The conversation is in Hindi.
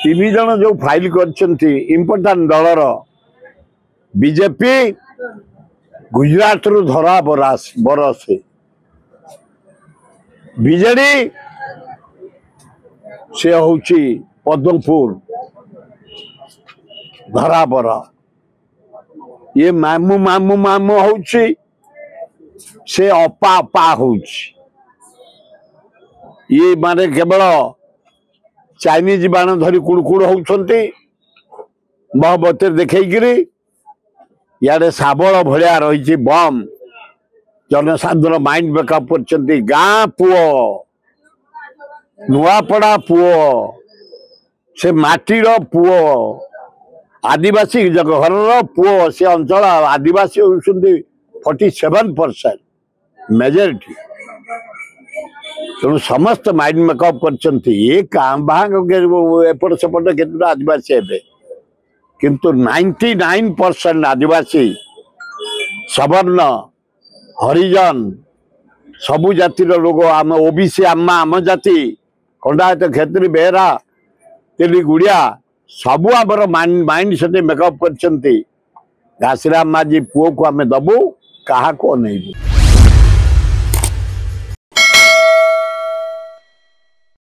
तीन जन जो फाइल करपोर्टाट दलर बीजेपी गुजरात रु धरा बरसे बीजेडी से हूँ पद्मपुर धरा बर ये मामू मामू मामू हूँ से अपा अपा हूँ ये माने केवल चाइनीज बाण धरी कुड़कुड़ होती महबती देखी इे शाबल भाया रही बम जनसाधारण माइंड मेकअप कर गाँ पुओ नुआपड़ा पुओ से माटीर पुओ आदिवासी घर पुओ से अंचल आदिवासी होती 47% मेजोरिटी तेणु समस्त माइंड मेकअप कर एपट सेपट के आदिवासी हे किंतु 99% आदिवासी सवर्ण हरिजन सबु जातिर लोग आम ओबीसी आम जाति खंडायत क्षेत्री बेहरा तेली गुड़िया सबू आमर माइंड सेट मेकअप कर घासीराम माझी पुओ को आम दबू क्या नहीं।